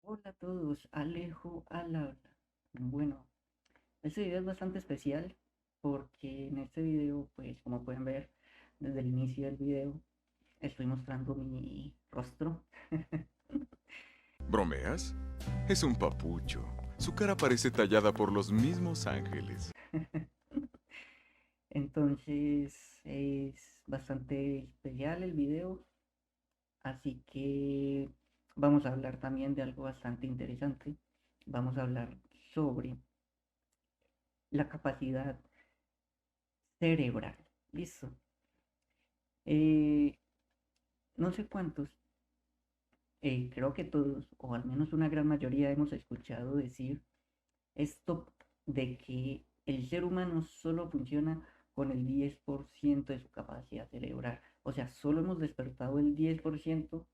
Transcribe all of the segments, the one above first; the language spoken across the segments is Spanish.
Hola a todos, Alejo al habla. Bueno, este video es bastante especial porque en este video, pues como pueden ver desde el inicio del video, estoy mostrando mi rostro. ¿Bromeas? Es un papucho. Su cara parece tallada por los mismos ángeles. Entonces es bastante especial el video, así que vamos a hablar también de algo bastante interesante. Vamos a hablar sobre la capacidad cerebral. Listo. Eh, no sé cuántos, creo que todos, o al menos una gran mayoría, hemos escuchado decir esto de que el ser humano solo funciona con el 10% de su capacidad cerebral. O sea, solo hemos despertado el 10%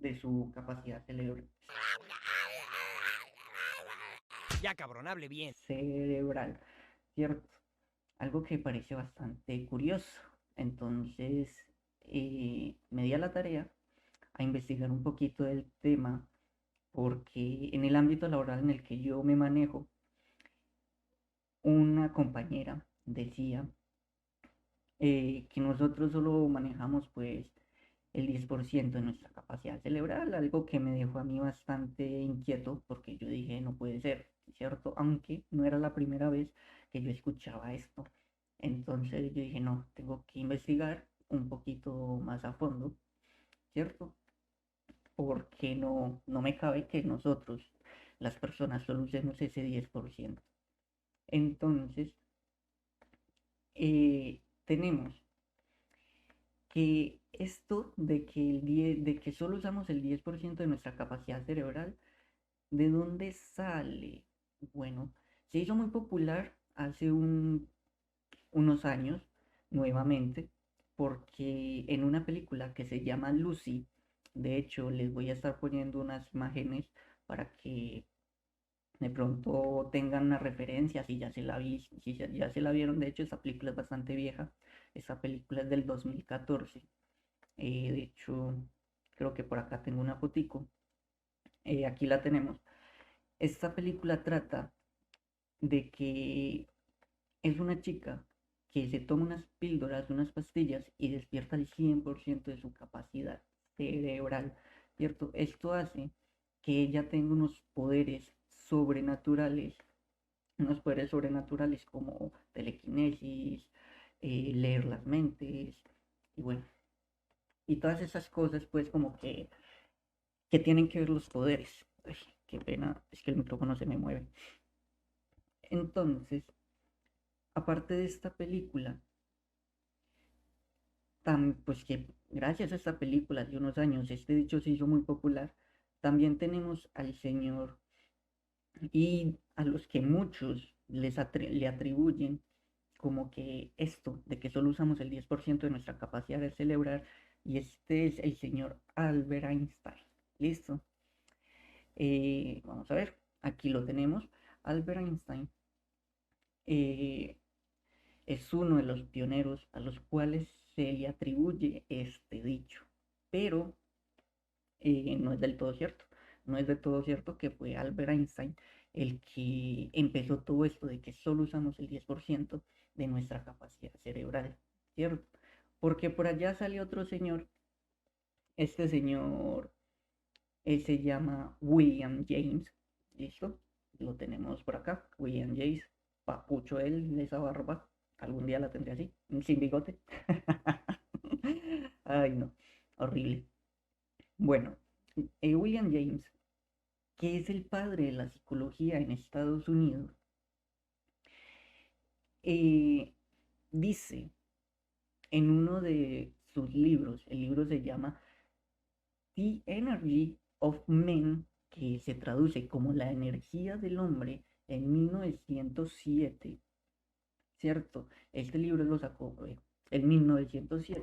de su capacidad Ya, cabrón, hable bien. cerebral, ¿cierto? Algo que parece bastante curioso. Entonces, me di a la tarea a investigar un poquito del tema porque en el ámbito laboral en el que yo me manejo, una compañera decía que nosotros solo manejamos pues el 10% de nuestra capacidad cerebral, algo que me dejó a mí bastante inquieto porque yo dije no puede ser, ¿cierto? Aunque no era la primera vez que yo escuchaba esto. Entonces yo dije no, tengo que investigar un poquito más a fondo, ¿cierto? Porque no me cabe que nosotros, las personas, solo usemos ese 10%. Entonces, tenemos que esto de que solo usamos el 10% de nuestra capacidad cerebral, ¿de dónde sale? Bueno, se hizo muy popular hace unos años, nuevamente, porque en una película que se llama Lucy, de hecho les voy a estar poniendo unas imágenes para que de pronto tengan una referencia, si ya se la vi, si ya se la vieron. De hecho esta película es bastante vieja, esta película es del 2014. De hecho creo que por acá tengo una fotico. Aquí la tenemos. Esta película trata de que es una chica que se toma unas píldoras, unas pastillas y despierta el 100% de su capacidad cerebral, ¿cierto? Esto hace que ella tenga sobrenaturales, unos poderes sobrenaturales como telequinesis, leer las mentes, y bueno, y todas esas cosas pues como que tienen que ver los poderes. Uy, qué pena, es que el micrófono se me mueve. Entonces, aparte de esta película, pues que gracias a esta película de unos años, este dicho se hizo muy popular, también tenemos al señor y a los que muchos le atribuyen como que esto de que solo usamos el 10% de nuestra capacidad de celebrar, y este es el señor Albert Einstein. ¿Listo? Vamos a ver, aquí lo tenemos. Albert Einstein eh, es uno de los pioneros a los cuales se le atribuye este dicho, pero no es del todo cierto. No es del todo cierto que fue Albert Einstein el que empezó todo esto de que solo usamos el 10% de nuestra capacidad cerebral, ¿cierto? Porque por allá sale otro señor, este señor se llama William James, ¿listo? Lo tenemos por acá, William James, papucho él, de esa barba, algún día la tendré así, sin bigote. Ay, no, horrible. Bueno, William James, que es el padre de la psicología en Estados Unidos, eh, dice en uno de sus libros, el libro se llama The Energy of Men, que se traduce como la energía del hombre, en 1907, ¿cierto? Este libro lo sacó en 1907.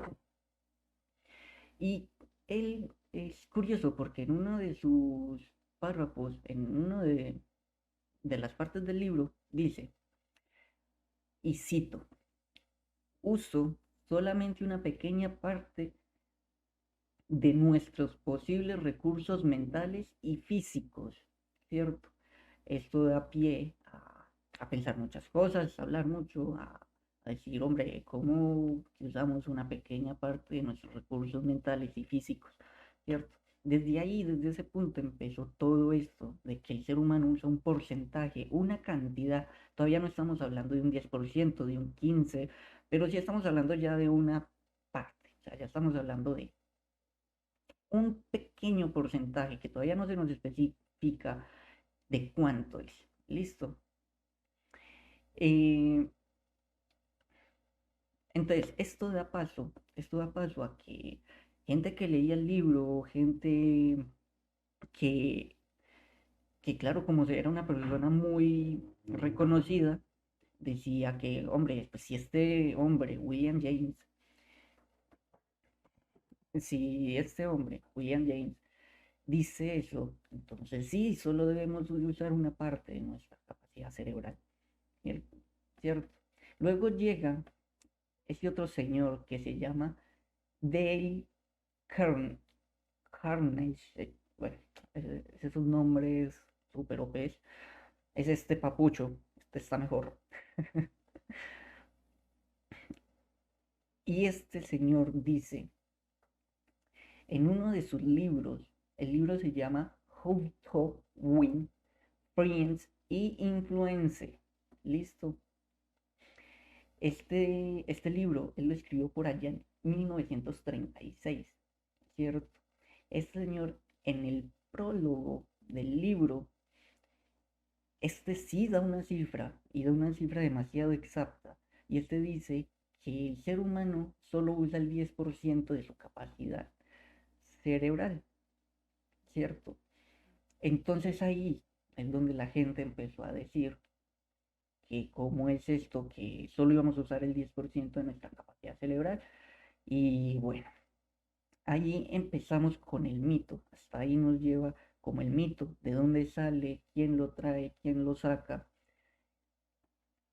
Y él es curioso porque en uno de sus párrafos, en uno de las partes del libro, dice, y cito, uso solamente una pequeña parte de nuestros posibles recursos mentales y físicos, ¿cierto? Esto da pie a pensar muchas cosas, a hablar mucho, a decir, hombre, ¿cómo usamos una pequeña parte de nuestros recursos mentales y físicos, ¿cierto? Desde ahí, desde ese punto empezó todo esto de que el ser humano usa un porcentaje, una cantidad. Todavía no estamos hablando de un 10%, de un 15%, pero sí estamos hablando ya de una parte. O sea, ya estamos hablando de un pequeño porcentaje que todavía no se nos especifica de cuánto es. ¿Listo? Eh, entonces, esto da paso a que gente que leía el libro, gente que, que claro, como era una persona muy reconocida, decía que, hombre, pues si este hombre, William James, si este hombre, William James, dice eso, entonces sí, solo debemos usar una parte de nuestra capacidad cerebral, ¿cierto? ¿Cierto? Luego llega este otro señor que se llama Dale Carnage, bueno, esos nombres super OPs, es este papucho, este está mejor. Y este señor dice en uno de sus libros, el libro se llama How to Win Friends y Influence. Listo. Este libro él lo escribió por allá en 1936, ¿cierto? Este señor en el prólogo del libro, este sí da una cifra y da una cifra demasiado exacta. Y este dice que el ser humano solo usa el 10% de su capacidad cerebral, ¿cierto? Entonces ahí es donde la gente empezó a decir que cómo es esto, que solo íbamos a usar el 10% de nuestra capacidad cerebral. Y bueno, ahí empezamos con el mito, hasta ahí nos lleva como el mito, de dónde sale, quién lo trae, quién lo saca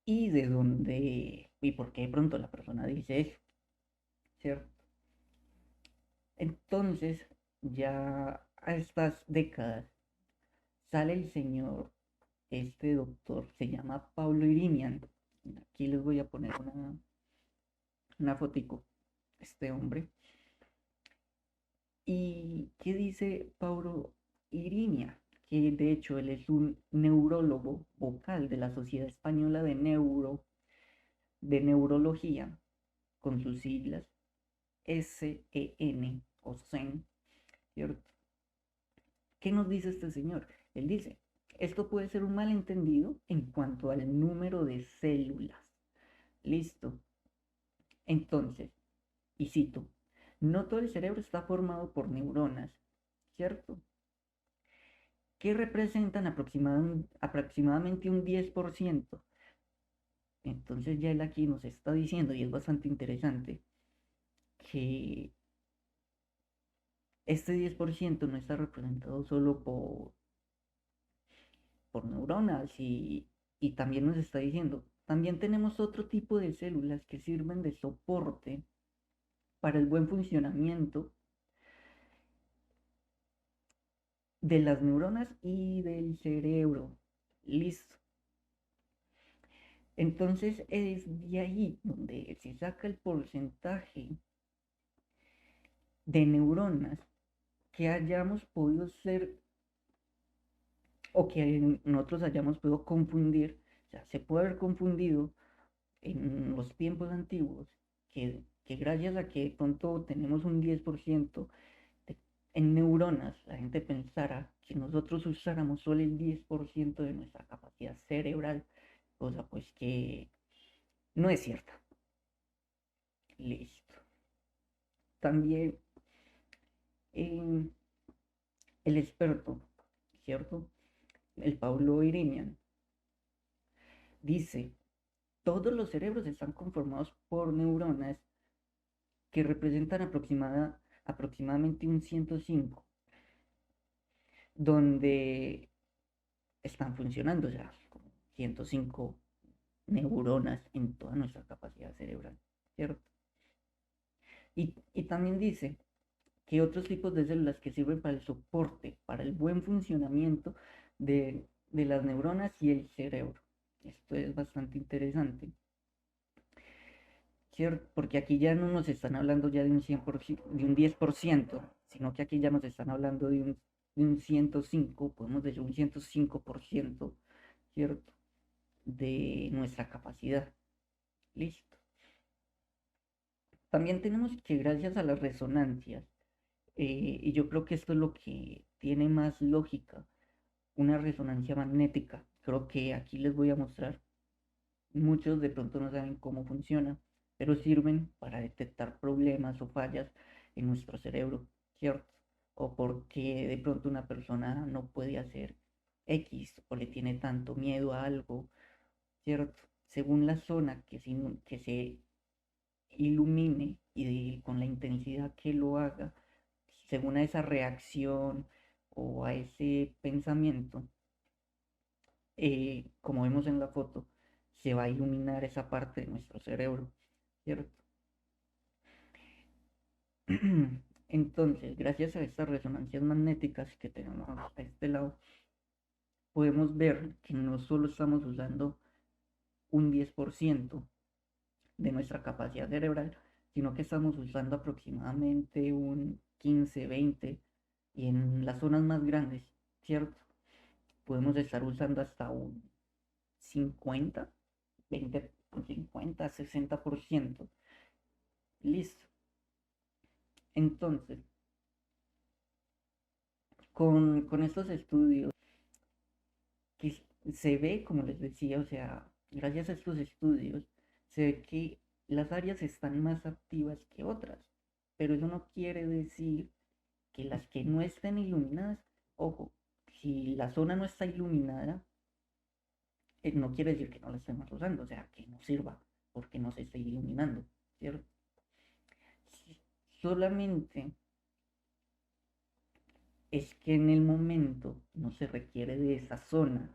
y de dónde y por qué de pronto la persona dice eso, ¿cierto? Entonces, ya a estas décadas sale el señor, este doctor, se llama Pablo Irimian. Aquí les voy a poner una fotico, este hombre. ¿Y qué dice Pablo Irinia? Que de hecho él es un neurólogo vocal de la Sociedad Española de Neurología, con sus siglas SEN o SEN, ¿cierto? ¿Qué nos dice este señor? Él dice, esto puede ser un malentendido en cuanto al número de células. Listo. Entonces, y cito, no todo el cerebro está formado por neuronas, ¿cierto? Que representan aproximadamente un 10%. Entonces ya él aquí nos está diciendo, y es bastante interesante, que este 10% no está representado solo por neuronas y también nos está diciendo, también tenemos otro tipo de células que sirven de soporte para el buen funcionamiento de las neuronas y del cerebro. Listo. Entonces es de ahí donde se saca el porcentaje de neuronas que hayamos podido ser o que nosotros hayamos podido confundir. O sea, se puede haber confundido en los tiempos antiguos que gracias a que pronto tenemos un 10% en neuronas, la gente pensara que nosotros usáramos solo el 10% de nuestra capacidad cerebral, cosa pues que no es cierta. Listo. También eh, el experto, ¿cierto? El Pablo Irimian dice, todos los cerebros están conformados por neuronas que representan aproximadamente un 105, donde están funcionando, o sea, como 105 neuronas en toda nuestra capacidad cerebral, ¿cierto? Y también dice que otros tipos de células que sirven para el soporte, para el buen funcionamiento de las neuronas y el cerebro. Esto es bastante interesante, ¿cierto? Porque aquí ya no nos están hablando ya de un 100%, de un 10%, sino que aquí ya nos están hablando de un 105, podemos decir un 105%, ¿cierto? De nuestra capacidad. Listo. También tenemos que gracias a las resonancias, y yo creo que esto es lo que tiene más lógica, una resonancia magnética. Creo que aquí les voy a mostrar. Muchos de pronto no saben cómo funciona, pero sirven para detectar problemas o fallas en nuestro cerebro, ¿cierto? O porque de pronto una persona no puede hacer X o le tiene tanto miedo a algo, ¿cierto? Según la zona que se ilumine con la intensidad que lo haga, según a esa reacción o a ese pensamiento, como vemos en la foto, se va a iluminar esa parte de nuestro cerebro, ¿cierto? Entonces, gracias a estas resonancias magnéticas que tenemos a este lado, podemos ver que no solo estamos usando un 10% de nuestra capacidad cerebral, sino que estamos usando aproximadamente un 15, 20, y en las zonas más grandes, ¿cierto? Podemos estar usando hasta un 50, 20, 50, 60%. Listo. Entonces, con estos estudios, que se ve, como les decía, o sea, gracias a estos estudios, se ve que las áreas están más activas que otras, pero eso no quiere decir que las que no estén iluminadas, ojo, si la zona no está iluminada, no quiere decir que no la estemos usando, o sea, que no sirva porque no se esté iluminando, ¿cierto? Solamente es que en el momento no se requiere de esa zona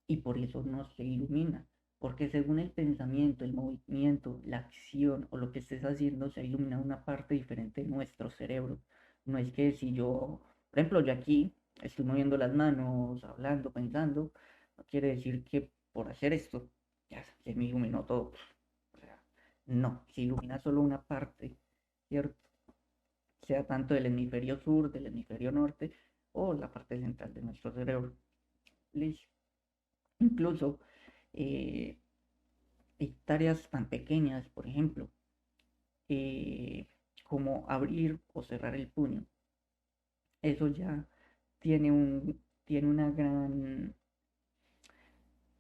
y por eso no se ilumina, porque según el pensamiento, el movimiento, la acción o lo que estés haciendo, se ilumina una parte diferente de nuestro cerebro. No es que si yo, por ejemplo, yo aquí estoy moviendo las manos, hablando, pensando, no quiere decir que por hacer esto ya se me iluminó todo. O sea, no, se ilumina solo una parte, ¿cierto? Sea tanto del hemisferio sur, del hemisferio norte o la parte central de nuestro cerebro. Listo. Incluso eh, hay tareas tan pequeñas, por ejemplo, eh, como abrir o cerrar el puño. Eso ya tiene o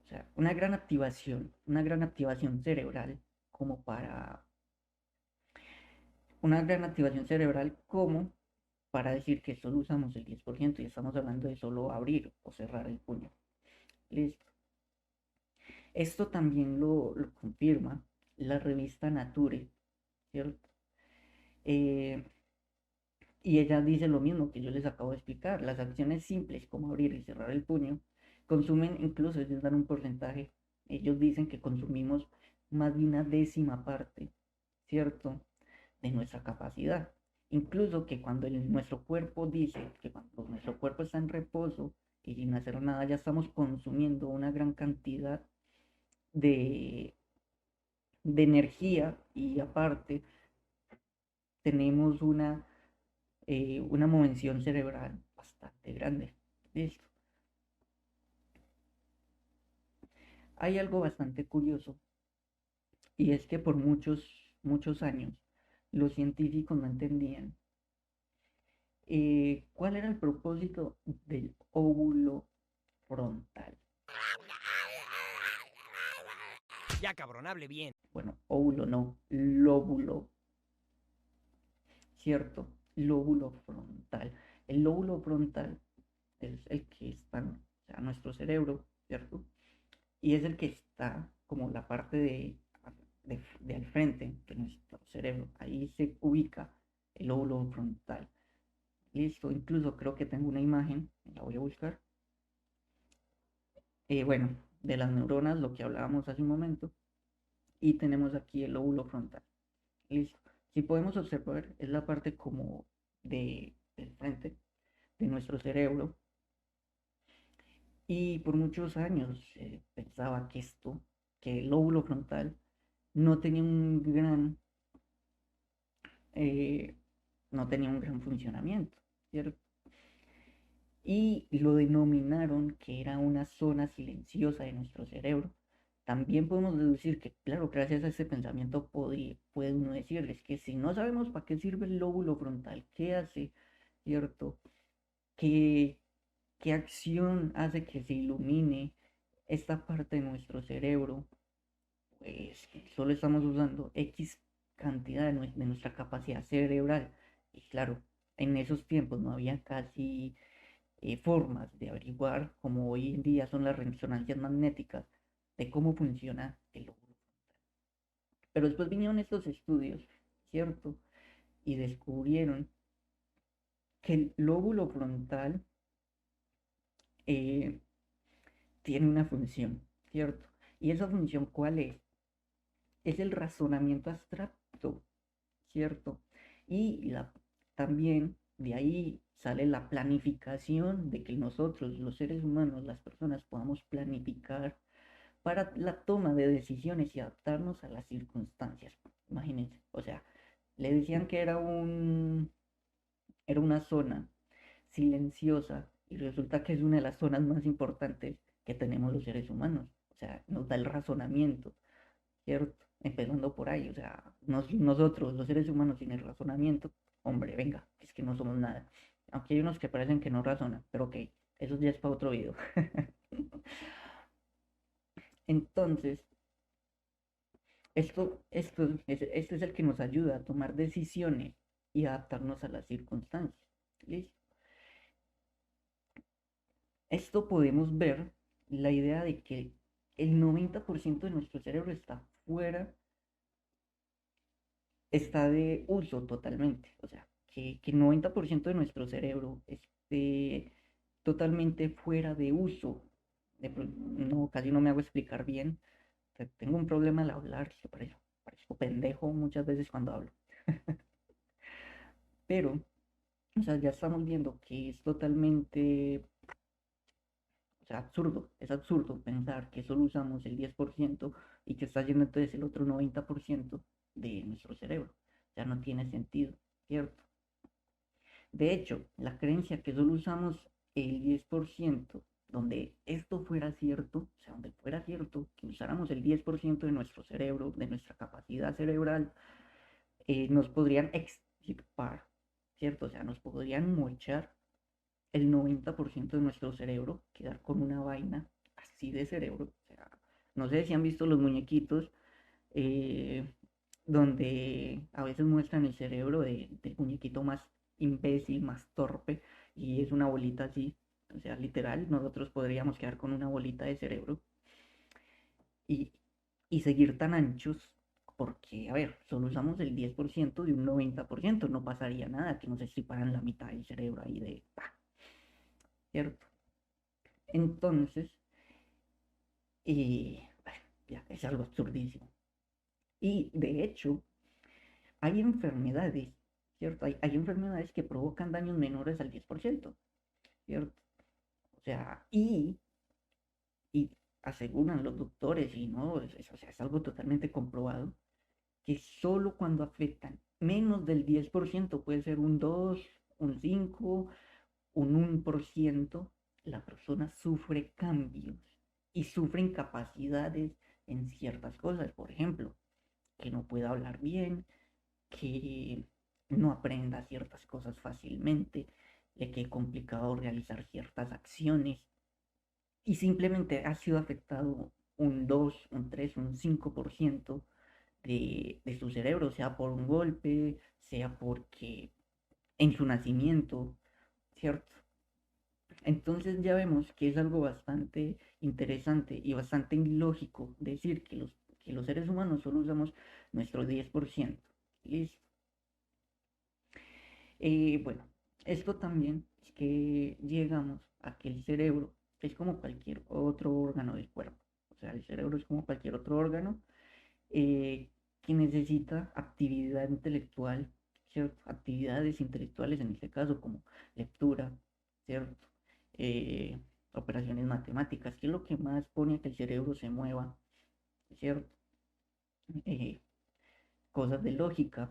sea, una gran activación cerebral como para, una gran activación cerebral como para decir que solo usamos el 10% y estamos hablando de solo abrir o cerrar el puño. Listo. Esto también lo confirma la revista Nature, ¿cierto? Eh, y ella dice lo mismo que yo les acabo de explicar. Las acciones simples como abrir y cerrar el puño consumen, incluso ellos dan un porcentaje, ellos dicen que consumimos más de una décima parte, ¿cierto? De nuestra capacidad. Incluso que cuando nuestro cuerpo dice que cuando nuestro cuerpo está en reposo y sin hacer nada, ya estamos consumiendo una gran cantidad de, de energía y aparte tenemos una movención cerebral bastante grande. Listo. Hay algo bastante curioso y es que por muchos, muchos años los científicos no entendían cuál era el propósito del óvulo frontal. Ya cabrón, hable bien. Bueno, óvulo no, lóbulo, ¿cierto? Lóbulo frontal. El lóbulo frontal es el que está, o sea, nuestro cerebro, ¿cierto? Y es el que está como la parte de al frente de nuestro cerebro. Ahí se ubica el lóbulo frontal. Listo, incluso creo que tengo una imagen, la voy a buscar. Bueno, de las neuronas, lo que hablábamos hace un momento. Y tenemos aquí el lóbulo frontal. Listo. Si podemos observar, es la parte como del frente de nuestro cerebro. Y por muchos años pensaba que que el lóbulo frontal, no tenía un gran, eh, no tenía un gran funcionamiento, ¿cierto? Y lo denominaron que era una zona silenciosa de nuestro cerebro. También podemos deducir que, claro, gracias a ese pensamiento puede uno decirles que si no sabemos para qué sirve el lóbulo frontal, qué hace, ¿cierto? ¿Qué, qué acción hace que se ilumine esta parte de nuestro cerebro? Pues solo estamos usando X cantidad de nuestra capacidad cerebral. Y claro, en esos tiempos no había casi formas de averiguar, como hoy en día son las resonancias magnéticas, de cómo funciona el lóbulo. Pero después vinieron estos estudios, ¿cierto? Y descubrieron que el lóbulo frontal eh, tiene una función, ¿cierto? ¿Y esa función cuál es? Es el razonamiento abstracto, ¿cierto? Y también de ahí sale la planificación, de que nosotros, los seres humanos, las personas, podamos planificar para la toma de decisiones y adaptarnos a las circunstancias. Imagínense, o sea, le decían que era una zona silenciosa y resulta que es una de las zonas más importantes que tenemos los seres humanos. O sea, nos da el razonamiento, ¿cierto? Empezando por ahí, o sea, nosotros, los seres humanos sin el razonamiento, hombre, venga, es que no somos nada. Aunque hay unos que parecen que no razonan, pero ok, eso ya es para otro video. Entonces, esto es el que nos ayuda a tomar decisiones y adaptarnos a las circunstancias. ¿Listo? Esto podemos ver la idea de que el 90% de nuestro cerebro está de uso totalmente. O sea, que el 90% de nuestro cerebro esté totalmente fuera de uso. No, casi no me hago explicar bien. Tengo un problema al hablar, parezco pendejo muchas veces cuando hablo. Pero, o sea, ya estamos viendo que es totalmente, o sea, es absurdo pensar que solo usamos el 10% y que está yendo entonces el otro 90% de nuestro cerebro. O sea, no tiene sentido, ¿cierto? De hecho, la creencia que solo usamos el 10%, donde esto fuera cierto, o sea, donde fuera cierto que usáramos el 10% de nuestro cerebro, de nuestra capacidad cerebral, nos podrían extirpar, ¿cierto? O sea, nos podrían mochar el 90% de nuestro cerebro, quedar con una vaina así de cerebro. O sea, no sé si han visto los muñequitos eh, donde a veces muestran el cerebro del muñequito más imbécil, más torpe, y es una bolita así. O sea, literal, nosotros podríamos quedar con una bolita de cerebro y, y seguir tan anchos, porque, a ver, solo usamos el 10% de un 90%, no pasaría nada que nos estriparan la mitad del cerebro ahí de, ¡pah! ¿Cierto? Entonces, bueno, ya, es algo absurdísimo. Y de hecho, hay enfermedades, ¿cierto? Hay enfermedades que provocan daños menores al 10%, ¿cierto? O sea, y aseguran los doctores, y no, o sea, es algo totalmente comprobado, que solo cuando afectan menos del 10%, puede ser un 2, un 5, un 1%, la persona sufre cambios y sufre incapacidades en ciertas cosas. Por ejemplo, que no pueda hablar bien, que no aprenda ciertas cosas fácilmente, le quede complicado realizar ciertas acciones y simplemente ha sido afectado un 2, un 3, un 5% de su cerebro, sea por un golpe, sea porque en su nacimiento, ¿cierto? Entonces ya vemos que es algo bastante interesante y bastante ilógico decir que los seres humanos solo usamos nuestro 10%. ¿Listo? Bueno, esto también es que llegamos a que el cerebro es como cualquier otro órgano del cuerpo. O sea, el cerebro es como cualquier otro órgano eh, que necesita actividad intelectual, ¿cierto? Actividades intelectuales en este caso, como lectura, ¿cierto? Eh, Operaciones matemáticas, que es lo que más pone a que el cerebro se mueva, ¿cierto? Eh, Cosas de lógica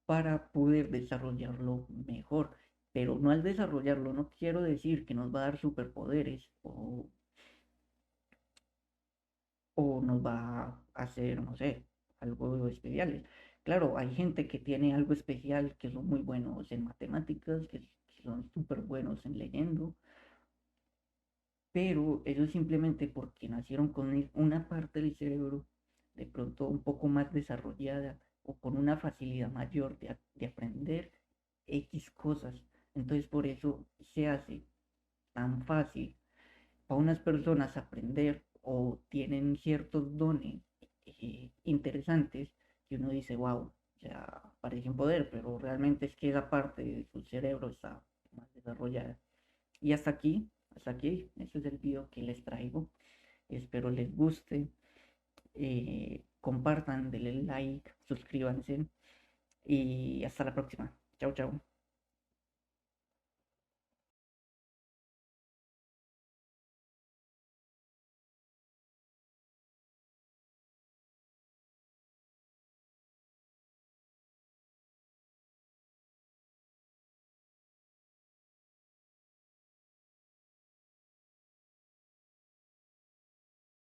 para poder desarrollarlo mejor. Pero no al desarrollarlo, no quiero decir que nos va a dar superpoderes o nos va a hacer, no sé, algo especial. Claro, hay gente que tiene algo especial, que son muy buenos en matemáticas, que son súper buenos en leyendo, pero ellos simplemente porque nacieron con una parte del cerebro de pronto un poco más desarrollada o con una facilidad mayor de aprender X cosas. Entonces por eso se hace tan fácil para unas personas aprender o tienen ciertos dones interesantes que uno dice, wow, o sea, parece un poder, pero realmente es que esa parte de su cerebro está más desarrollada. Y hasta aquí, este es el video que les traigo. Espero les guste. Compartan, denle like, suscríbanse y hasta la próxima. Chao, chao.